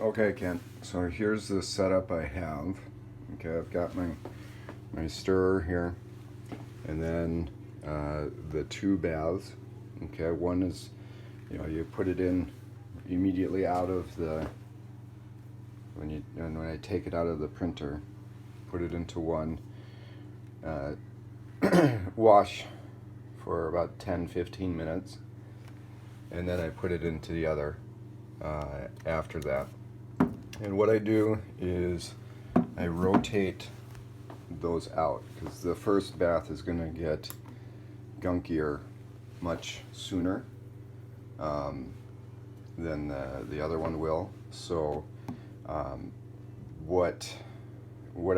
Okay, Kent. So here's the setup I have. Okay, I've got my stirrer here, and then the two baths. Okay, one is, you put it in immediately out of the when I take it out of the printer, put it into one, uh, wash for about 10-15 minutes, and then I put it into the other after that. And what I do is I rotate those out, because the first bath is going to get gunkier much sooner than the other one will. So what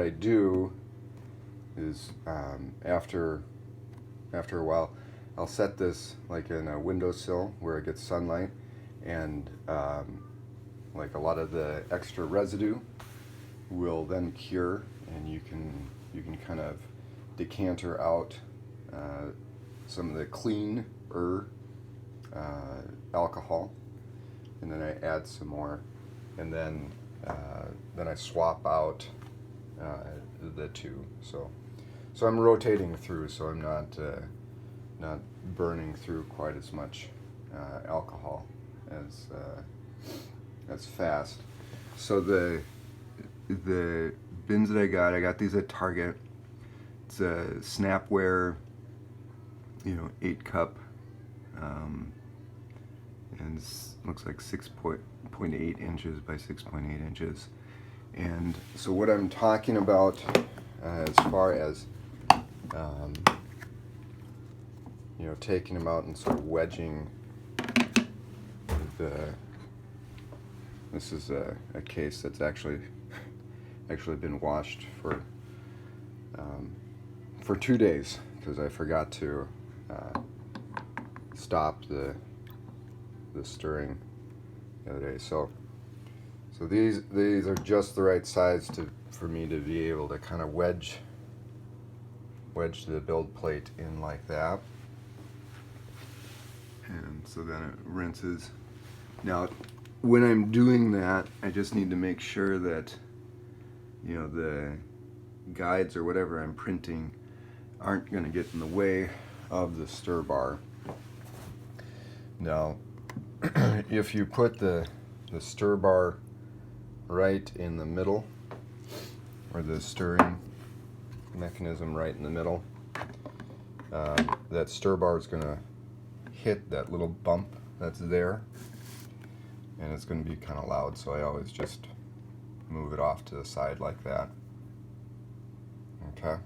I do is after a while, I'll set this like in a windowsill where it gets sunlight, and like a lot of the extra residue will then cure, and you can kind of decanter out some of the cleaner alcohol, and then I add some more, and then I swap out the two. So I'm rotating through, so I'm not burning through quite as much alcohol as fast. So the bins that I got these at Target. It's a Snapware, 8-cup, and looks like 6.8 inches by 6.8 inches. And so what I'm talking about as far as taking them out and sort of wedging this is a case that's actually been washed for 2 days, because I forgot to stop the stirring the other day. So these are just the right size for me to be able to kind of wedge the build plate in like that. And so then it rinses. Now, when I'm doing that, I just need to make sure that the guides or whatever I'm printing aren't going to get in the way of the stir bar. Now, if you put the stir bar right in the middle, or the stirring mechanism right in the middle, that stir bar is going to hit that little bump that's there, and it's going to be kind of loud, so I always just move it off to the side like that. Okay.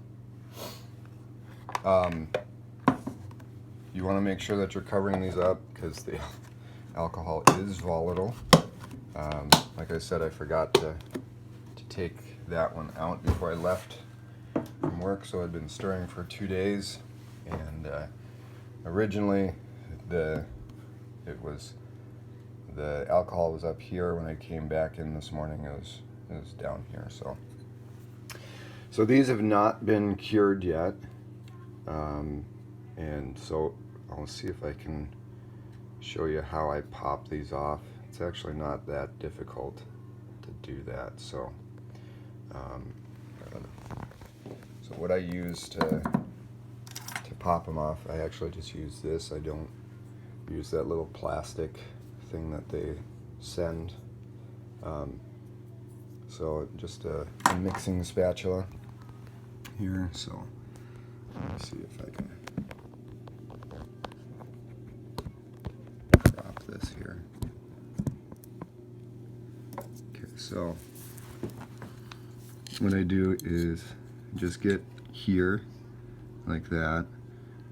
You want to make sure that you're covering these up, because the alcohol is volatile. Like I said, I forgot to take that one out before I left from work, so I'd been stirring for 2 days, and originally the alcohol was up here. When I came back in this morning, it was down here. So these have not been cured yet, and so I'll see if I can show you how I pop these off. It's actually not that difficult to do that. So what I use to pop them off, I actually just use this. I don't use that little plastic thing that they send. So just a mixing spatula here. So let me see if I can prop this here. Okay, so what I do is just get here like that,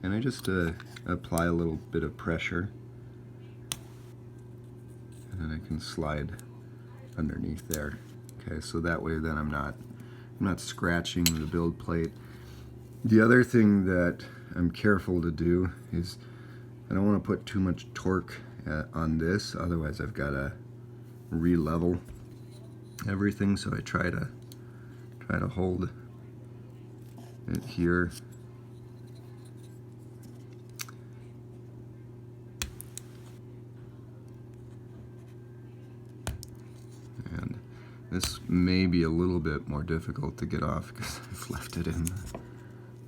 and I just apply a little bit of pressure, and then I can slide underneath there. Okay, so that way then I'm not scratching the build plate. The other thing that I'm careful to do is I don't want to put too much torque on this, otherwise I've got to re-level everything. So I try to hold it here. This may be a little bit more difficult to get off because I've left it in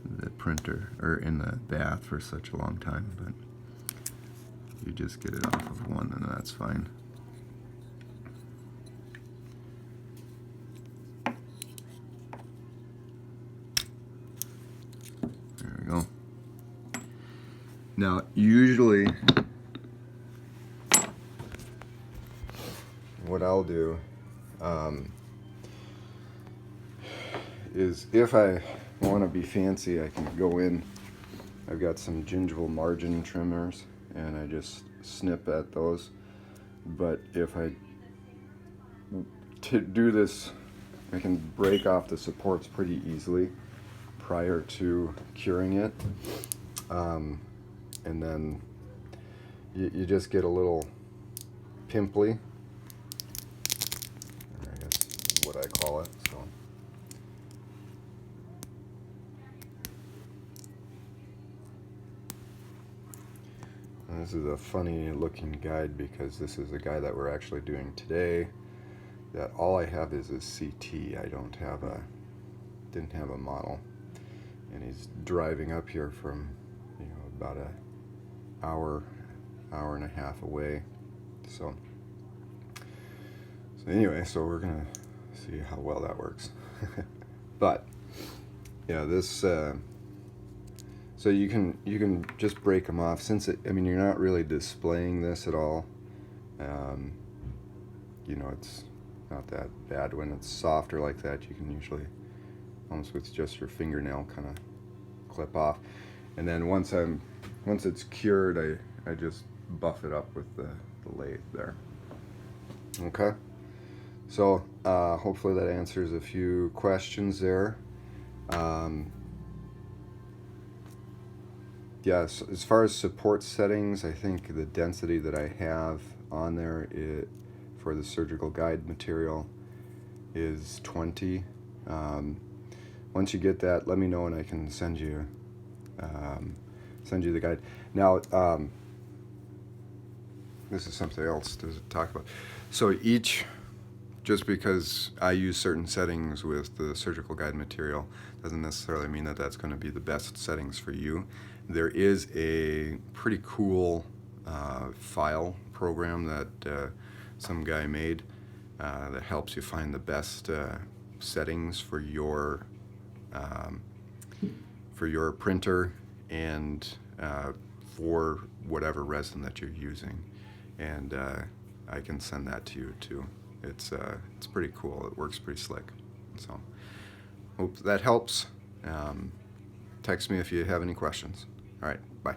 the printer, or in the bath for such a long time, but you just get it off of one and that's fine. There we go. Now, usually what I'll do is, if I want to be fancy, I can go in. I've got some gingival margin trimmers and I just snip at those. But if I do this, I can break off the supports pretty easily prior to curing it. And then you just get a little pimply, I guess is what I call it. So and this is a funny looking guide because this is a guy that we're actually doing today. That all I have is a CT. I didn't have a model, and he's driving up here from about an hour and a half away. So anyway, so we're gonna see how well that works. But yeah, this so you can just break them off, since you're not really displaying this at all. It's not that bad. When it's softer like that, you can usually almost with just your fingernail kind of clip off. And then once it's cured, I just buff it up with the lathe there. Okay, so hopefully that answers a few questions there. Yes, as far as support settings, I think the density that I have on there for the surgical guide material is 20. Once you get that, let me know and I can send you the guide. Now, this is something else to talk about. So just because I use certain settings with the surgical guide material doesn't necessarily mean that that's going to be the best settings for you. There is a pretty cool file program that some guy made that helps you find the best settings for your printer and for whatever resin that you're using, and I can send that to you too. It's pretty cool. It works pretty slick. So hope that helps. Text me if you have any questions. All right, bye.